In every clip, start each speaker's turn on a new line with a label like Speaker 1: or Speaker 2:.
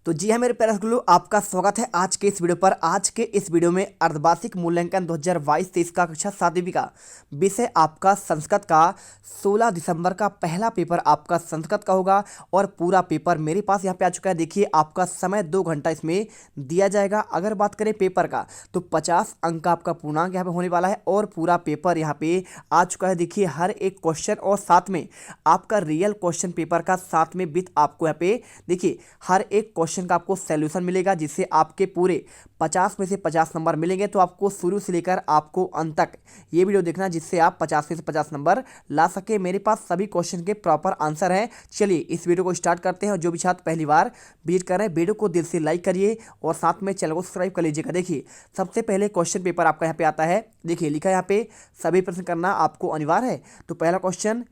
Speaker 1: तो जी हाँ मेरे प्यारे स्कूलों, आपका स्वागत है आज के इस वीडियो पर। आज के इस वीडियो में अर्धवार्षिक मूल्यांकन 2022-23 का कक्षा 7वीं का विषय आपका संस्कृत का 16 दिसंबर का पहला पेपर आपका संस्कृत का होगा और पूरा पेपर मेरे पास यहाँ पे आ चुका है। देखिए आपका समय 2 घंटा इसमें दिया जाएगा। अगर बात करें पेपर का तो 50 अंक का आपका पूर्णांक यहाँ पे होने वाला है और पूरा पेपर यहाँ पे आ चुका है। देखिए हर एक क्वेश्चन और साथ में आपका रियल क्वेश्चन पेपर का साथ में विथ आपको यहाँ पे देखिए हर एक क्वेश्चन का आपको सॉल्यूशन मिलेगा, जिससे आपके पूरे 50 में से 50 नंबर मिलेंगे। तो आपको शुरू से लेकर आपको अंत तक ये वीडियो देखना, जिससे आप 50 में से 50 नंबर ला सके। मेरे पास सभी क्वेश्चन के प्रॉपर आंसर हैं। चलिए इस वीडियो को स्टार्ट करते हैं। और जो भी छात्र पहली बार विजिट कर रहे हैं, वीडियो को दिल से लाइक करिए और साथ में चैनल को सब्सक्राइब कर लीजिएगा। देखिए सबसे पहले क्वेश्चन पेपर आपका यहाँ पे आता है। देखिए लिखा है यहाँ पे सभी प्रश्न करना आपको अनिवार्य है। तो पहला क्वेश्चन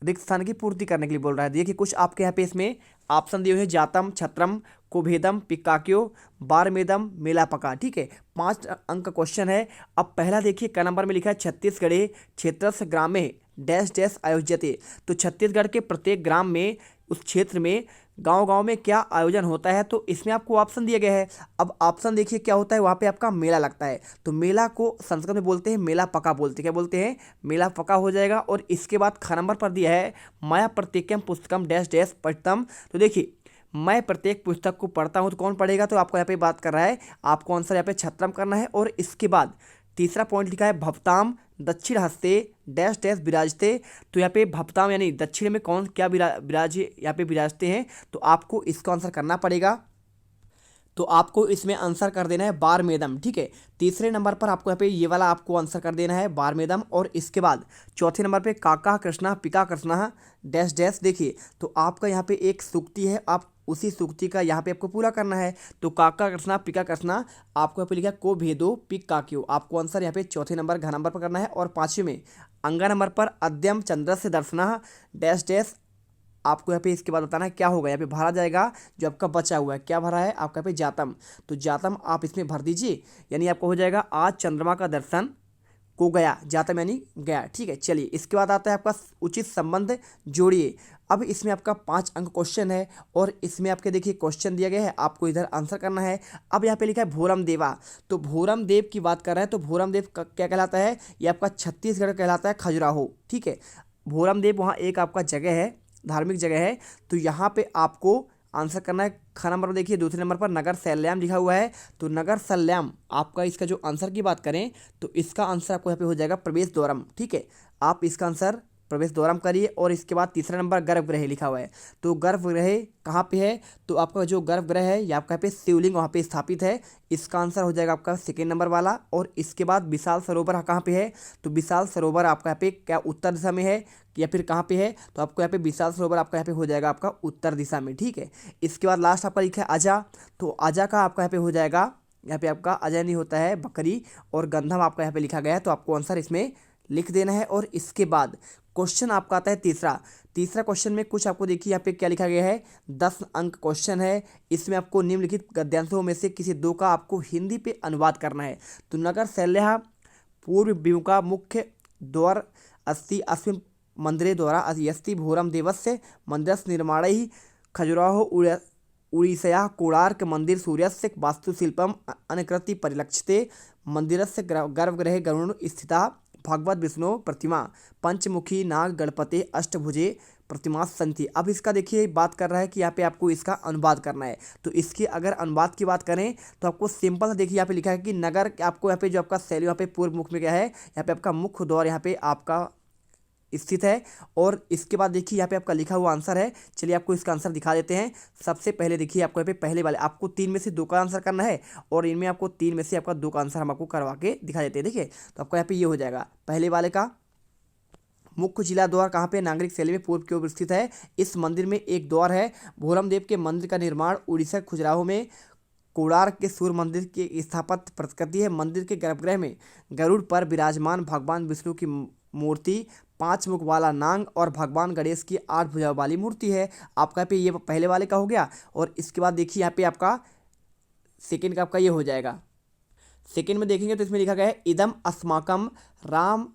Speaker 1: रिक्त स्थान की पूर्ति करने के लिए बोल रहा है। देखिए कुछ आपके यहाँ पे इसमें ऑप्शन दिए हुए हैं, जातम, छत्रम, कुभेदम, पिकाक्यो, बारमेदम, मेलापका। ठीक है, 5 अंक का क्वेश्चन है। अब पहला देखिए क नंबर में लिखा है छत्तीसगढ़े क्षेत्रस्य ग्रामे डैश डैश आयोज्यते। तो छत्तीसगढ़ के प्रत्येक ग्राम में, उस क्षेत्र में, गांव-गांव में क्या आयोजन होता है। तो इसमें आपको ऑप्शन दिए गए हैं। अब ऑप्शन देखिए क्या होता है, वहाँ पे आपका मेला लगता है। तो मेला को संस्कृत में बोलते हैं मेला पका, बोलते क्या बोलते हैं, मेला पका हो जाएगा। और इसके बाद ख नंबर पर दिया है मया प्रत्येकम पुस्तकम डैश डैश पठितम। तो देखिए मैं प्रत्येक पुस्तक को पढ़ता हूँ, तो कौन पढ़ेगा, तो आपको यहाँ पे बात कर रहा है, आपको आंसर यहाँ पे छत्रम करना है। और इसके बाद तीसरा पॉइंट लिखा है भवताम दक्षिण हस्ते डैश डैश विराजते। तो यहाँ पे भवताम यानी दक्षिण में कौन क्या विराज यहाँ पे विराजते हैं। तो आपको इसका आंसर करना पड़ेगा। तो आपको इसमें आंसर कर देना है बारमेदम। ठीक है, तीसरे नंबर पर आपको यहाँ पे ये वाला आपको आंसर कर देना है बारमेदम। और इसके बाद चौथे नंबर पे काका कृष्णा पिका कृष्णा डैश डैश। देखिए तो आपका यहाँ पे एक सूक्ति है, आप उसी सूक्ति का यहाँ पे आपको पूरा करना है। तो काका कृष्णा पिका कृष्णा आपको यहाँ पे लिखा है को भेदो पिक काक्यो। आपको आंसर यहाँ पे चौथे नंबर घ नंबर पर करना है। और पाँचवें में अंगा नंबर पर अद्यम चंद्र से दर्शना डैश डैश। आपको यहाँ पे इसके बाद बताना है क्या होगा। यहाँ पे भरा जाएगा जो आपका बचा हुआ है, क्या भरा है आपका यहाँ पे जातम। तो जातम आप इसमें भर दीजिए, यानी आपको हो जाएगा आज चंद्रमा का दर्शन को गया, जातम यानी गया। ठीक है, चलिए इसके बाद आता है आपका उचित संबंध जोड़िए। अब इसमें आपका 5 अंक क्वेश्चन है और इसमें आपके देखिए क्वेश्चन दिया गया है, आपको इधर आंसर करना है। अब यहाँ पे लिखा है भोरम देवा। तो भोरम देव की बात कर रहे हैं। तो भोरम देव क्या कहलाता है, ये आपका छत्तीसगढ़ कहलाता है खजुराहो। ठीक है, भोरम देव वहाँ एक आपका जगह है, धार्मिक जगह है। तो यहाँ पे आपको आंसर करना है ख नंबर पर। देखिए दूसरे नंबर पर नगर सल्याम लिखा हुआ है। तो नगर सल्याम आपका इसका जो आंसर की बात करें तो इसका आंसर आपको यहाँ पे हो जाएगा प्रवेश द्वारम। ठीक है, आप इसका आंसर प्रवेश द्वारम करिए। और इसके बाद तीसरा नंबर गर्भगृह लिखा हुआ है। तो गर्भगृह कहाँ पे है, तो आपका जो गर्भगृह है ये आपका यहाँ पे शिवलिंग वहाँ पे स्थापित है। इसका आंसर हो जाएगा आपका सेकेंड नंबर वाला। और इसके बाद विशाल सरोवर कहाँ पे है, तो विशाल सरोवर आपका यहाँ पे क्या उत्तर दिशा में है या फिर कहाँ पे है, तो आपको यहाँ पे विशाल सरोवर आपका यहाँ पे हो जाएगा आपका उत्तर दिशा में। ठीक है, इसके बाद लास्ट आपका लिखा है अजा। तो अजा का आपका यहाँ पे हो जाएगा, यहाँ पे आपका अजय नहीं होता है बकरी, और गंधम आपका यहाँ पे लिखा गया है। तो आपको आंसर इसमें लिख देना है। और इसके बाद क्वेश्चन आपका आता है तीसरा क्वेश्चन में कुछ आपको देखिए यहाँ पे क्या लिखा गया है, 10 अंक क्वेश्चन है। इसमें आपको निम्नलिखित गद्यांशों में से किसी 2 का आपको हिंदी पे अनुवाद करना है। तो नगर शैल्या पूर्व विमुखा मुख्य द्वार अस्ति अस्मिन् मंदिरे द्वारा यस्ति भोरम देवस्य मंदिरस्य निर्माणैः खजुराहो उड़ीसया कोणार्क मंदिर सूर्यस्य वास्तुशिल्पम अनकृति परिलक्ष्यते मंदिरस्य गर्भगृहे गरुड़ स्थिता भगवत विष्णु प्रतिमा पंचमुखी नाग गणपते अष्टभुजे प्रतिमा संति। अब इसका देखिए बात कर रहा है कि यहाँ पे आपको इसका अनुवाद करना है। तो इसके अगर अनुवाद की बात करें तो आपको सिंपल देखिए यहाँ पे लिखा है कि नगर, आपको यहाँ पे जो आपका शैली यहाँ पे पूर्व मुख में क्या है, यहाँ पे आपका मुख्य द्वार यहाँ पे आपका स्थित है। और इसके बाद देखिए यहाँ पे आपका लिखा हुआ आंसर है। चलिए आपको इसका आंसर दिखा देते हैं। सबसे पहले देखिए आपको यहाँ पे पहले वाले आपको 3 में से 2 का आंसर करना है और इनमें आपको 3 में से आपका 2 का आंसर हम आपको करवा के दिखा देते हैं। देखिए तो आपका यहाँ पे ये हो जाएगा पहले वाले का मुख्य जिला द्वार कहाँ पे, नागरिक शैली में पूर्व की ओर स्थित है। इस मंदिर में एक द्वार है। भोरम देव के मंदिर का निर्माण उड़ीसा खजुराहो में कोणार्क के सूर्य मंदिर की स्थापत्य प्रकृति है। मंदिर के गर्भगृह में गरुड़ पर विराजमान भगवान विष्णु की मूर्ति, 5 मुख वाला नाग और भगवान गणेश की 8 भुजा वाली मूर्ति है। आपका यहाँ पे ये पहले वाले का हो गया। और इसके बाद देखिए यहाँ पे आपका सेकेंड का आपका ये हो जाएगा। सेकेंड में देखेंगे तो इसमें लिखा गया है इदम अस्माकम राम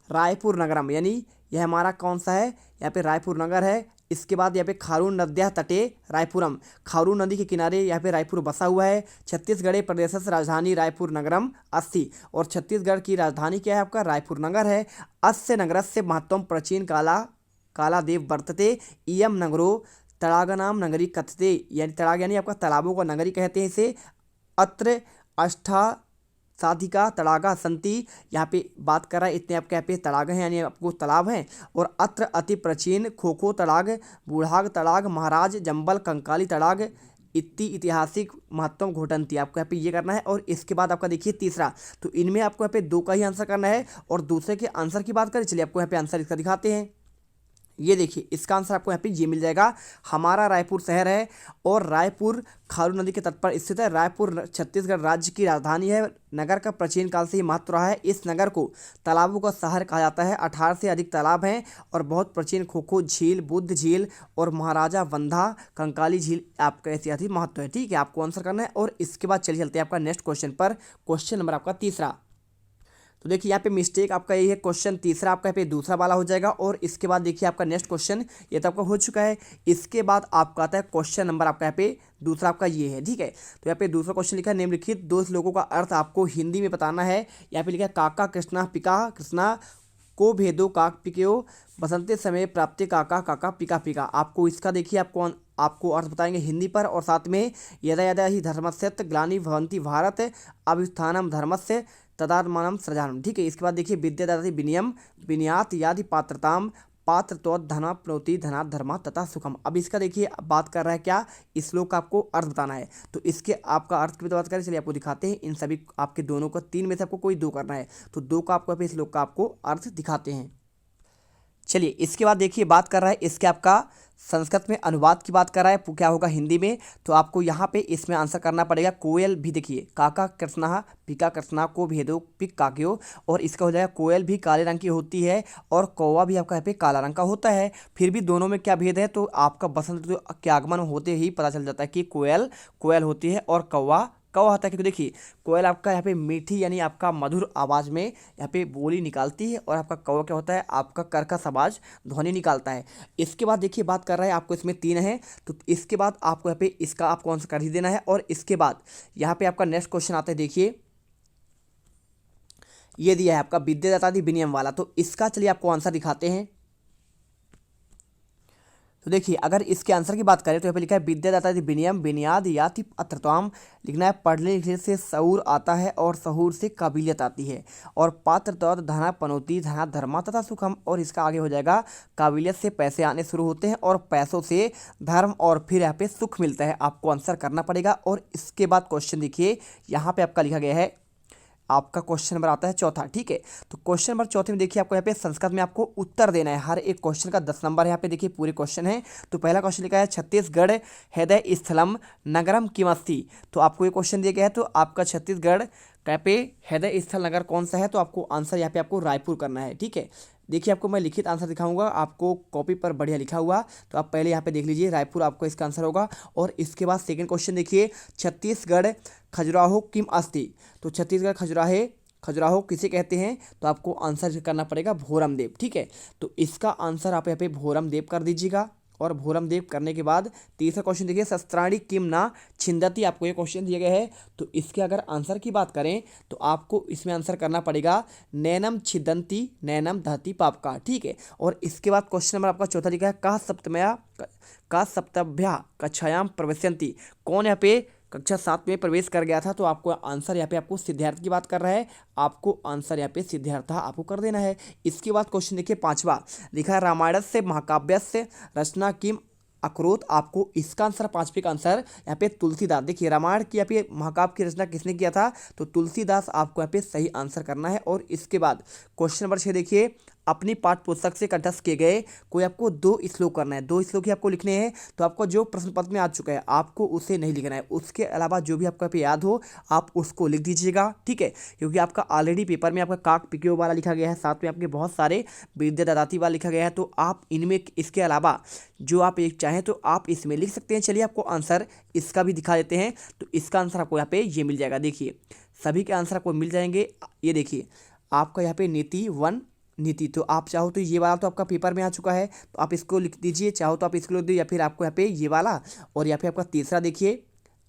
Speaker 1: रायपुर नगरम, यानी यह हमारा कौन सा है, यहाँ पे रायपुर नगर है। इसके बाद यहाँ पे खारून नद्या तटे रायपुरम, खारून नदी के किनारे यहाँ पे रायपुर बसा हुआ है। छत्तीसगढ़ प्रदेश राजधानी रायपुर नगरम अस्ति, और छत्तीसगढ़ की राजधानी क्या है आपका रायपुर नगर है। अस्य नगरस्य महत्वम प्राचीन कालादेव वर्तते, इयम नगरो तड़ागनाम नगरी कथते, यानी तड़ाग यानी आपका तालाबों का नगरी कहते हैं इसे। अत्र अष्टासाधिका तड़ागा संति, यहाँ पे बात कर रहा है इतने आपके यहाँ पे तड़ाग हैं यानी आपको तालाब हैं। और अत्र अति प्राचीन खोखो तड़ाग, बूढ़ाग तड़ाग, महाराज जंबल कंकाली तड़ाग इतनी ऐतिहासिक महत्व घोटनती, आपको यहाँ पे ये करना है। और इसके बाद आपका देखिए तीसरा, तो इनमें आपको यहाँ पे 2 का ही आंसर करना है। और दूसरे के आंसर की बात करें, चलिए आपको यहाँ पे आंसर इसका दिखाते हैं। ये देखिए इसका आंसर आपको यहाँ पे ये मिल जाएगा, हमारा रायपुर शहर है और रायपुर खारून नदी के तट पर स्थित है। रायपुर छत्तीसगढ़ राज्य की राजधानी है। नगर का प्राचीन काल से ही महत्व रहा है। इस नगर को तालाबों का शहर कहा जाता है। 18 से अधिक तालाब हैं और बहुत प्राचीन खोखो झील, बुद्ध झील और महाराजा वंधा कंकाली झील आपका ऐतिहासिक महत्व है। ठीक है, आपको आंसर करना है। और इसके बाद चलिए चलते हैं आपका नेक्स्ट क्वेश्चन पर। क्वेश्चन नंबर आपका तीसरा, तो देखिए यहाँ पे मिस्टेक आपका ये है, क्वेश्चन तीसरा आपका यहाँ पे दूसरा वाला हो जाएगा। और इसके बाद देखिए आपका नेक्स्ट क्वेश्चन ये तो आपका हो चुका है। इसके बाद आपका आता है क्वेश्चन नंबर आपका यहाँ पे दूसरा आपका ये है। ठीक है, तो यहाँ पे दूसरा क्वेश्चन लिखा है, निम्नलिखित 2 श्लोकों का अर्थ आपको हिंदी में बताना है। यहाँ पे लिखा है काका कृष्णा पिका कृष्णा को भेदो काक पिको, बसंते समय प्राप्ति काका काका पिका पिका। आपको इसका देखिए आपको अर्थ बताएंगे हिंदी पर। और साथ में यदा यदा ही धर्मस्य ग्लानि भवन्ति भारत अभिस्थानम धर्मस्य तदात्मानम सृजानम। ठीक है, इसके बाद देखिए विद्या ददाति विनियम विनियात यादि पात्रताम पात्र धना प्नोति धनात् धर्मा तथा सुखम। अब इसका देखिए बात कर रहा है क्या, इस श्लोक का आपको अर्थ बताना है। तो इसके आपका अर्थ की बात करें, चलिए आपको दिखाते हैं। इन सभी आपके दोनों को 3 में से आपको कोई 2 करना है, तो 2 का आपको इस श्लोक का आपको अर्थ दिखाते हैं। चलिए इसके बाद देखिए बात कर रहा है इसके आपका संस्कृत में अनुवाद की बात कर रहा है, क्या होगा हिंदी में। तो आपको यहाँ पे इसमें आंसर करना पड़ेगा कोयल भी। देखिए काका कृष्णा पिका कृष्णा को भेदो पिक काक्यो, और इसका हो जाएगा कोयल भी काले रंग की होती है और कौवा भी आपका यहाँ पे काला रंग का होता है। फिर भी दोनों में क्या भेद है, तो आपका बसंत ऋतु के आगमन होते ही पता चल जाता है कि कोयल कोयल होती है और कौवा कौवा होता है। क्योंकि देखिए कोयल आपका यहाँ पे मीठी यानी आपका मधुर आवाज़ में यहाँ पे बोली निकालती है, और आपका कौवा क्या होता है, आपका कर्कश आवाज़ ध्वनि निकालता है। इसके बाद देखिए बात कर रहा है आपको इसमें 3 है, तो इसके बाद आपको यहाँ पे इसका आपको आंसर कर ही देना है। और इसके बाद यहाँ पे आपका नेक्स्ट क्वेश्चन आता है, देखिए ये दिया है आपका विद्या दत्तादि विनियम वाला। तो इसका चलिए आपको आंसर दिखाते हैं। तो देखिए अगर इसके आंसर की बात करें तो यहाँ पे लिखा है विद्या दत्तादि विनियम विनियाद याति अत्रत्वाम, लिखना है पढ़ने लिखने से शऊर आता है और शहूर से काबिलियत आती है। और पात्र तौर धना पनौती धना धर्मा तथा सुखम, और इसका आगे हो जाएगा काबिलियत से पैसे आने शुरू होते हैं और पैसों से धर्म और फिर यहाँ पे सुख मिलता है। आपको आंसर करना पड़ेगा। और इसके बाद क्वेश्चन देखिए यहाँ पे आपका लिखा गया है, आपका क्वेश्चन नंबर आता है चौथा। ठीक है, तो क्वेश्चन नंबर चौथे में देखिए आपको यहाँ पे संस्कृत में आपको उत्तर देना है। हर एक क्वेश्चन का 10 नंबर है। यहाँ पे देखिए पूरे क्वेश्चन है। तो पहला क्वेश्चन लिखा है छत्तीसगढ़ हृदय स्थलम नगरम किमस्ति। तो आपको ये क्वेश्चन दिया गया है, तो आपका छत्तीसगढ़ यहाँ पे हृदय स्थल नगर कौन सा है, तो आपको आंसर यहाँ पे आपको रायपुर करना है। ठीक है, देखिए आपको मैं लिखित आंसर दिखाऊंगा, आपको कॉपी पर बढ़िया लिखा हुआ, तो आप पहले यहाँ पे देख लीजिए रायपुर आपको इसका आंसर होगा। और इसके बाद सेकंड क्वेश्चन देखिए छत्तीसगढ़ खजुराहो किम अस्ति। तो छत्तीसगढ़ खजुराहो किसे कहते हैं, तो आपको आंसर करना पड़ेगा भोरम देव। ठीक है, तो इसका आंसर आप यहाँ पे भोरम देव कर दीजिएगा। और भोरम देव करने के बाद तीसरा क्वेश्चन देखिए शस्त्राणी किम ना छिंदती, आपको ये क्वेश्चन दिया गया है। तो इसके अगर आंसर की बात करें तो आपको इसमें आंसर करना पड़ेगा नैनम छिदंती नैनम दहती पापका। ठीक है, और इसके बाद क्वेश्चन नंबर आपका चौथा लिखा है का सप्तभ्या कक्षायाम प्रवेशयन्ति। कौन यहाँ पे कक्षा 7 में प्रवेश कर गया था, तो आपको आंसर यहाँ पे आपको सिद्धार्थ की बात कर रहा है, आपको आंसर यहाँ पे सिद्धार्थ आपको कर देना है। इसके बाद क्वेश्चन देखिए 5वां लिखा है रामायण से महाकाव्य से रचना किम अक्रोत। आपको इसका आंसर 5वें का आंसर यहाँ पे तुलसीदास। देखिए रामायण की यहाँ पे महाकाव्य की रचना किसने किया था, तो तुलसीदास आपको यहाँ पे सही आंसर करना है। और इसके बाद क्वेश्चन नंबर 6 देखिए अपनी पाठ्य पुस्तक से कंठस्थ किए गए कोई आपको 2 श्लोक करना है। 2 श्लोक ही आपको लिखने हैं। तो आपको जो प्रश्न पत्र में आ चुका है आपको उसे नहीं लिखना है, उसके अलावा जो भी आपको पे याद हो आप उसको लिख दीजिएगा। ठीक है, क्योंकि आपका ऑलरेडी पेपर में आपका काक पिकियो वाला लिखा गया है, साथ में आपके बहुत सारे विद्या ददाती वाला लिखा गया है। तो आप इनमें इसके अलावा जो आप एक चाहें तो आप इसमें लिख सकते हैं। चलिए आपको आंसर इसका भी दिखा देते हैं। तो इसका आंसर आपको यहाँ पे ये मिल जाएगा। देखिए सभी के आंसर आपको मिल जाएंगे। ये देखिए आपका यहाँ पे नीति 1 नीति। तो आप चाहो तो ये वाला तो आपका पेपर में आ चुका है, तो आप इसको लिख दीजिए, चाहो तो आप इसको लिख दीजिए, या फिर आपको यहाँ पे ये वाला, और या फिर आपका तीसरा देखिए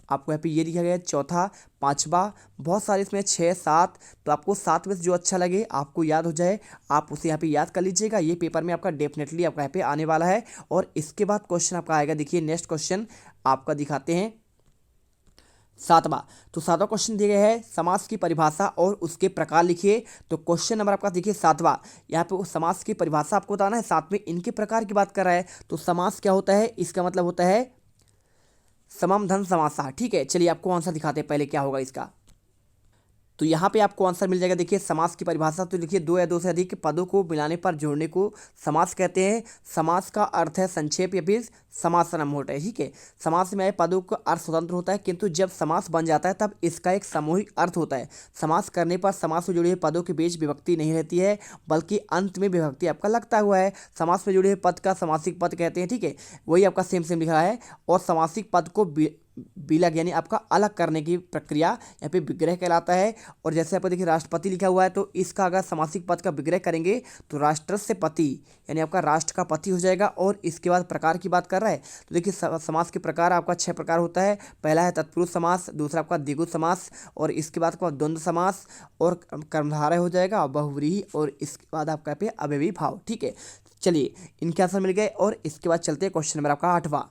Speaker 1: आपको यहाँ पे ये लिखा गया है, चौथा, पांचवा, बहुत सारे इसमें 6, 7, तो आपको 7 में से जो अच्छा लगे आपको याद हो जाए आप उसे यहाँ पे याद कर लीजिएगा। ये पेपर में आपका डेफिनेटली आपका यहाँ पे आने वाला है। और इसके बाद क्वेश्चन आपका आएगा, देखिए नेक्स्ट क्वेश्चन आपका दिखाते हैं 7वां। तो 7वां क्वेश्चन दिया गया है, समास की परिभाषा और उसके प्रकार लिखिए। तो क्वेश्चन नंबर आपका देखिए 7वां, यहाँ पे समास की परिभाषा आपको बताना है, साथ में इनके प्रकार की बात कर रहा है। तो समास क्या होता है, इसका मतलब होता है समम धन समासा। ठीक है, चलिए आपको आंसर दिखाते हैं पहले क्या होगा इसका। तो यहाँ पे आपको आंसर मिल जाएगा, देखिए समास की परिभाषा। तो लिखिए, दो या दो से अधिक पदों को मिलाने पर जोड़ने को समास कहते हैं। समास का अर्थ है संक्षेप या फिर समासनम होता है। ठीक है, समास में आए पदों का अर्थ स्वतंत्र होता है, किंतु जब समास बन जाता है तब इसका एक सामूहिक अर्थ होता है। समास करने पर समास में जुड़े हुए पदों के बीच विभक्ति नहीं रहती है, बल्कि अंत में विभक्ति आपका लगता हुआ है। समास में जुड़े हुए पद का समासिक पद कहते हैं। ठीक है, वही आपका सेम लिखा है। और समासिक पद को विलग यानी आपका अलग करने की प्रक्रिया यहाँ पे विग्रह कहलाता है। और जैसे आपको देखिए राष्ट्रपति लिखा हुआ है, तो इसका अगर समासिक पद का विग्रह करेंगे तो राष्ट्रस्य पति यानी आपका राष्ट्र का पति हो जाएगा। और इसके बाद प्रकार की बात कर रहा है, तो देखिए समास के प्रकार आपका 6 प्रकार होता है। पहला है तत्पुरुष समास, दूसरा आपका द्विगु समास, और इसके बाद आपका द्वंद्व समास और कर्मधारय हो जाएगा, बहुव्रीहि, और इसके बाद आपका पे अव्ययी भाव। ठीक है, चलिए इनके आंसर मिल गए। और इसके बाद चलते हैं क्वेश्चन नंबर आपका 8वां।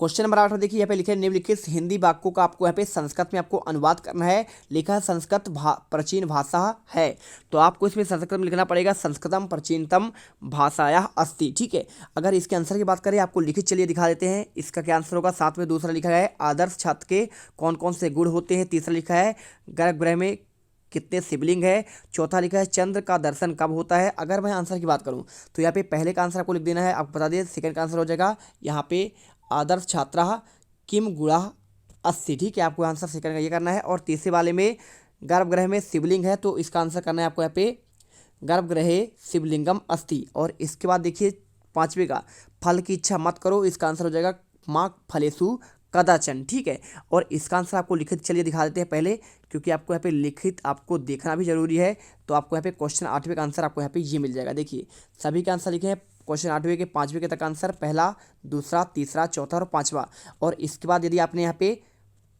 Speaker 1: क्वेश्चन नंबर 8 में देखिए यहाँ पे लिखे निम्नलिखित हिंदी वाक्यों का आपको यहाँ पे संस्कृत में आपको अनुवाद करना है। लिखा है संस्कृत प्राचीन भाषा है, तो आपको इसमें संस्कृत में लिखना पड़ेगा संस्कृतम प्राचीनतम भाषायाः अस्ति। ठीक है, अगर इसके आंसर की बात करें आपको लिखित चलिए दिखा देते हैं इसका क्या आंसर होगा। साथ में दूसरा लिखा है आदर्श छात्र के कौन कौन से गुण होते हैं। तीसरा लिखा है गर्भगृह में कितने शिवलिंग है। चौथा लिखा है चंद्र का दर्शन कब होता है। अगर मैं आंसर की बात करूं तो यहाँ पे पहले का आंसर आपको लिख देना है, आपको बता दिए। सेकंड का आंसर हो जाएगा यहाँ पे आदर्श छात्रा किम गुणा अस्सी। ठीक है, आपको आंसर सेकंड का ये करना है। और तीसरे वाले में गर्भगृह में शिवलिंग है, तो इसका आंसर करना है आपको यहाँ पे गर्भगृहे शिवलिंगम अस्ति। और इसके बाद देखिए 5वें का फल की इच्छा मत करो, इसका आंसर हो जाएगा माँ फलेसु कदाचन। ठीक है, और इसका आंसर आपको लिखित चलिए दिखा देते हैं पहले, क्योंकि आपको यहाँ पे लिखित आपको देखना भी जरूरी है। तो आपको यहाँ पे क्वेश्चन 8वें का आंसर आपको यहाँ पे ये मिल जाएगा। देखिए सभी के आंसर लिखे हैं क्वेश्चन 8वें के 5वें के तक आंसर, पहला, दूसरा, तीसरा, चौथा और 5वां। और इसके बाद यदि आपने यहाँ पे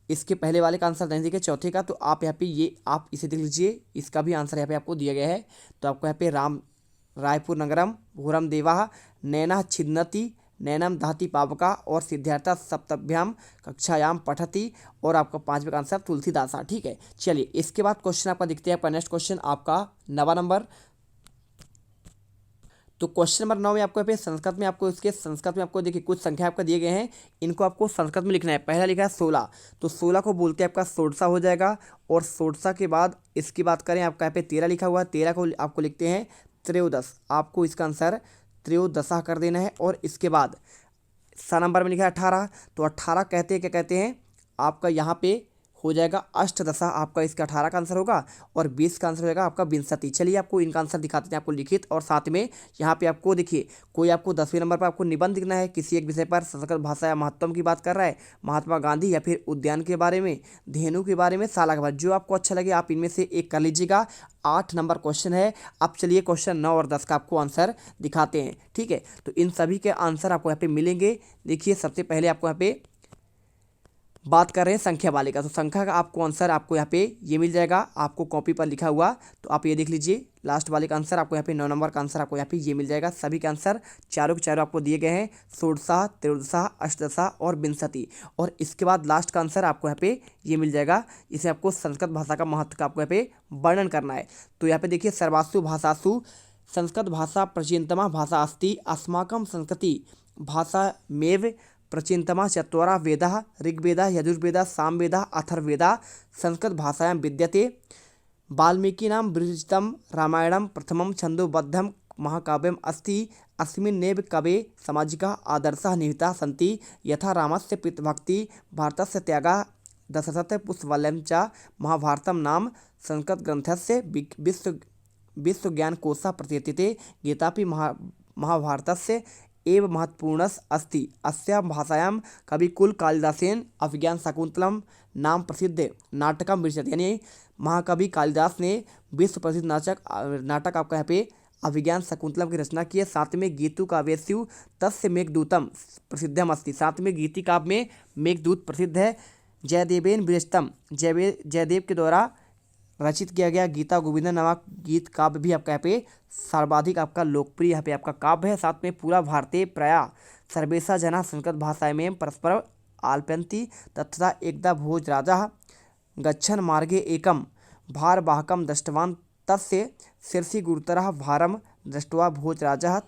Speaker 1: इसके पहले वाले का आंसर नहीं दिखे चौथे का, तो आप यहाँ पे ये आप इसे देख लीजिए, इसका भी आंसर यहाँ पे आपको दिया गया है। तो आपको यहाँ पे रायपुर नगरम घोरम देवा नैना छिन्नति नैनम दहति पावका और सिद्धार्थ सप्तभ्याम कक्षायाम पठति, और आपका 5वें का आंसर तुलसीदासा। ठीक है, चलिए इसके बाद क्वेश्चन आपका दिखते हैं आपका नेक्स्ट क्वेश्चन आपका 9वां नंबर। तो क्वेश्चन नंबर 9 में आपको यहाँ पे संस्कृत में आपको इसके संस्कृत में आपको देखिए कुछ संख्या आपका दिए गए हैं, इनको आपको संस्कृत में लिखना है। पहला लिखा है 16, तो 16 को बोलते हैं आपका सोडसा हो जाएगा। और सोडसा के बाद इसकी बात करें आपका यहाँ पे 13 लिखा हुआ है, 13 को आपको लिखते हैं त्रयोदश, आपको इसका आंसर त्रयोदशा कर देना है। और इसके बाद सा नंबर में लिखा है 18, तो 18 कहते हैं क्या कहते हैं आपका यहाँ पे हो जाएगा अष्टदशा, आपका इसका 18 का आंसर होगा। और 20 का आंसर हो जाएगा आपका विंशति। चलिए आपको इनका आंसर दिखाते हैं आपको लिखित, और साथ में यहाँ पे आपको देखिए कोई आपको 10वें नंबर पर आपको निबंध लिखना है, किसी एक विषय पर संस्कृत भाषा या महत्व की बात कर रहा है, महात्मा गांधी या फिर उद्यान के बारे में, धेनु के बारे में, साला के बारे में, जो आपको अच्छा लगे आप इनमें से एक कर लीजिएगा। 8 नंबर क्वेश्चन है। अब चलिए क्वेश्चन 9 और 10 का आपको आंसर दिखाते हैं। ठीक है, तो इन सभी के आंसर आपको यहाँ पे मिलेंगे। देखिए सबसे पहले आपको यहाँ पे बात कर रहे हैं संख्या वाले का, तो संख्या का आपको आंसर आपको यहाँ पे ये मिल जाएगा, आपको कॉपी पर लिखा हुआ, तो आप ये देख लीजिए। लास्ट वाले का आंसर आपको यहाँ पे 9 नंबर का आंसर आपको यहाँ पे ये मिल जाएगा। सभी के आंसर चारों के चारों आपको दिए गए हैं, षोडशा, त्रयोदशा, अष्टदशा और विंशति। और इसके बाद लास्ट का आंसर आपको यहाँ पे ये मिल जाएगा। इसे आपको संस्कृत भाषा का महत्व का आपको यहाँ पे वर्णन करना है। तो यहाँ पे देखिए सर्वासु भाषासु संस्कृत भाषा प्राचीनतमा भाषा अस्ति, अस्माकं संस्कृति भाषा मेव प्राचीनतमा चत्वारः वेदाः ऋग्वेदः यजुर्वेदः सामवेदः अथर्ववेदः संस्कृत भाषायां विद्यते। वाल्मीकिनां विरचितं रामायणं प्रथमं छन्दोबद्धं महाकाव्यम् अस्ति। अस्मिन्नेव कवे सामाजिकाः आदर्शाः निहिताः सन्ति, यथा रामस्य पितृभक्ति, भारतस्य त्यागः, दशरथपुष्पवल्यं च महाभारतं नाम संस्कृतग्रन्थस्य विश्वज्ञानकोशः प्रतीयते। गीतापि महाभारतस्य एव महत्वपूर्णस् अस्ति। अस्यां भाषायां कविकुल कालिदासेन अभिज्ञान शाकुंतलम नाम प्रसिद्ध नाटकम विरचित, यानी महाकवि कालिदास ने विश्व प्रसिद्ध नाटक आपका यहाँ पे अभिज्ञान शाकुंतलम की रचना की है। साथ में गीतु काव्यस्यु तस्य मेघदूतम प्रसिद्धम अस्ति, साथ में गीति काव्य में मेघदूत प्रसिद्ध है। जयदेवेन विरचितम, जयदेव के द्वारा रचित किया गया गीता गोविंदम नामक गीत काव्य भी आपका यहाँ पे सर्वाधिक आपका लोकप्रिय यहाँ पे आपका काव्य है। साथ में पूरा भारतीय प्राय सर्वेशा जना संस्कृत भाषा में परस्पर आलप्यन्ति तथा एकदा भोज राजा गच्छन् मार्गे एकम भारवाहकम दृष्टवान तस्य शीर्षि गुरुतरः भारम दृष्ट्वा भोज राजा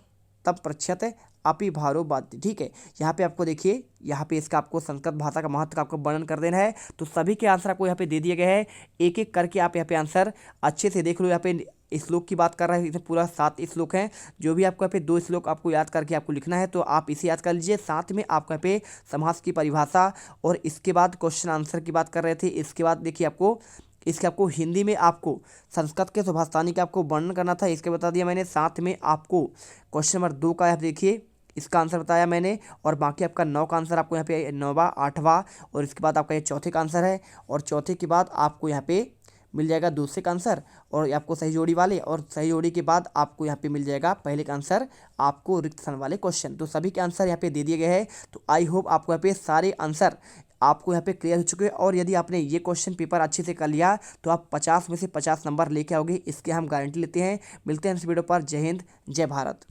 Speaker 1: तब पृच्छत अपि भारो बाध्य। ठीक है, यहाँ पे आपको देखिए, यहाँ पे इसका आपको संस्कृत भाषा का महत्व का आपको वर्णन कर देना है। तो सभी के आंसर आपको यहाँ पे दे दिए गए हैं, एक एक करके आप यहाँ पे आंसर अच्छे से देख लो। यहाँ पे श्लोक की बात कर रहे हैं, इसमें पूरा 7 श्लोक हैं। जो भी आपको यहाँ पे 2 श्लोक आपको याद करके आपको लिखना है, तो आप इसे याद कर लीजिए। साथ में आपको यहाँ पे समास की परिभाषा और इसके बाद क्वेश्चन आंसर की बात कर रहे थे। इसके बाद देखिए आपको हिंदी में आपको संस्कृत के सुभाषितानी का आपको वर्णन करना था, इसके बता दिया मैंने। साथ में आपको क्वेश्चन नंबर 2 का आप देखिए, इसका आंसर बताया मैंने, और बाकी आपका 9 का आंसर आपको यहाँ पे 9वां 8वां, और इसके बाद आपका ये चौथे का आंसर है, और चौथे के बाद आपको यहाँ पे मिल जाएगा दूसरे का आंसर और आपको सही जोड़ी वाले, और सही जोड़ी के बाद आपको यहाँ पे मिल जाएगा पहले का आंसर आपको रिक्त स्थान वाले क्वेश्चन। तो सभी के आंसर यहाँ पे दे दिए गए हैं। तो आई होप आपको यहाँ पे सारे आंसर आपको यहाँ पे क्लियर हो चुके हैं, और यदि आपने ये क्वेश्चन पेपर अच्छे से कर लिया तो आप 50 में से 50 नंबर लेके आओगे, इसके हम गारंटी लेते हैं। मिलते हैं इस वीडियो पर। जय हिंद, जय भारत।